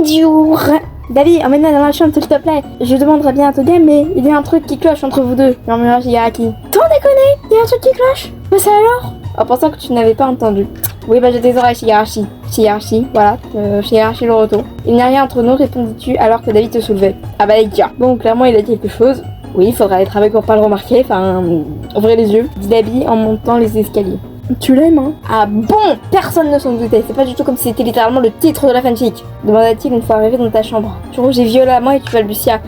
Bonjour. David, emmène-moi dans la chambre s'il te plaît. Je demanderai bien à Toga, mais il y a un truc qui cloche entre vous deux. Murmura Shigaraki. T'en déconner? Il y a un truc qui cloche? Mais ça alors? En pensant que tu n'avais pas entendu. Oui, bah j'ai des oreilles, Shigaraki. Shigaraki, voilà, Shigaraki le retour. Il n'y a rien entre nous, répondis-tu alors que David te soulevait. Ah bah les gars. Bon, clairement il a quelque chose. Oui, il faudra être avec pour pas le remarquer, enfin, ouvrez les yeux. Dit David en montant les escaliers. Tu l'aimes, hein? Ah bon? Personne ne s'en doutait, c'est pas du tout comme si c'était littéralement le titre de la fanfic. Demanda-t-il une fois arrivé dans ta chambre. Tu rouges violemment et tu balbutia.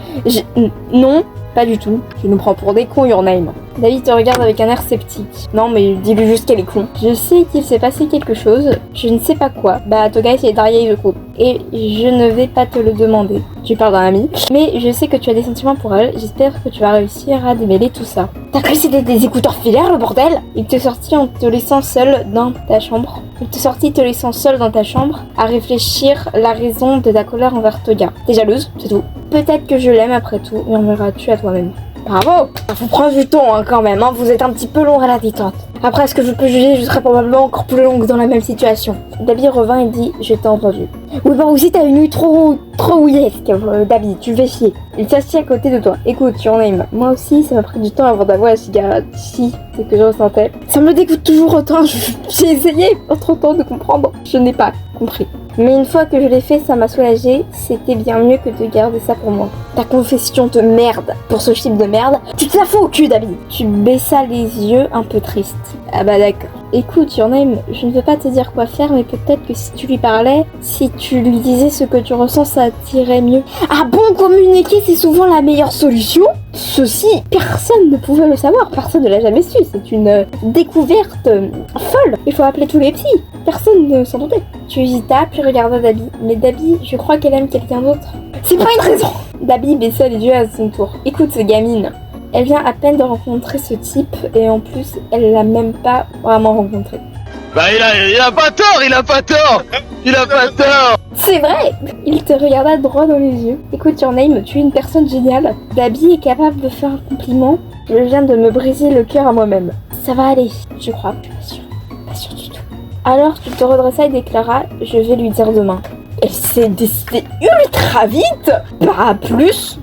Non, pas du tout. Tu nous prends pour des cons, Your Name. David te regarde avec un air sceptique. Non, mais dis-lui juste qu'elle est con. Je sais qu'il s'est passé quelque chose, je ne sais pas quoi. Bah, Toga essaie d'arriver le groupe. Et je ne vais pas te le demander. Tu parles d'un ami. Mais je sais que tu as des sentiments pour elle, j'espère que tu vas réussir à démêler tout ça. T'as cru que c'était des écouteurs filaires, le bordel? Il te sortit en te laissant seul dans ta chambre. À réfléchir la raison de ta colère envers Toga. T'es jalouse, c'est tout. Peut-être que je l'aime après tout, murmuras-tu à toi-même. Bravo! Faut prendre du temps quand même, hein. Vous êtes un petit peu long à la détente. Après, est-ce que je peux juger, je serais probablement encore plus longue dans la même situation. David revint et dit, je t'ai entendu. Oui, bon, aussi t'as une nuit trop ouillesque, David, tu fais chier. Il s'assit à côté de toi. Écoute, Your Name, moi aussi, ça m'a pris du temps avant d'avoir la cigarette. Si, c'est ce que je ressentais. Ça me dégoûte toujours autant, j'ai essayé entre-temps de comprendre. Je n'ai pas compris. Mais une fois que je l'ai fait, ça m'a soulagée. C'était bien mieux que de garder ça pour moi. Ta confession de merde. Pour ce chip de merde, tu te la fous au cul, David. Tu baissa les yeux un peu triste. Ah bah d'accord. Écoute, Your Name, je ne veux pas te dire quoi faire, mais peut-être que si tu lui parlais, si tu lui disais ce que tu ressens, ça t'irait mieux. Ah bon, communiquer, c'est souvent la meilleure solution? Ceci, personne ne pouvait le savoir, personne ne l'a jamais su. C'est une découverte folle. Il faut appeler tous les psys. Personne ne s'en doutait. Tu hésitas, puis regarda Dabi. Mais Dabi, je crois qu'elle aime quelqu'un d'autre. C'est pas une raison. Dabi baissa les yeux à son tour. Écoute, ce gamine. Elle vient à peine de rencontrer ce type, et en plus, elle l'a même pas vraiment rencontré. Bah il a pas tort, il a pas tort. C'est vrai. Il te regarda droit dans les yeux. Écoute, Your Name, tu es une personne géniale. Dabi est capable de faire un compliment. Je viens de me briser le cœur à moi-même. Ça va aller, je crois. Je suis pas sûre du tout. Alors tu te redressa et déclara, je vais lui dire demain. Elle s'est décidée ultra vite. Pas plus.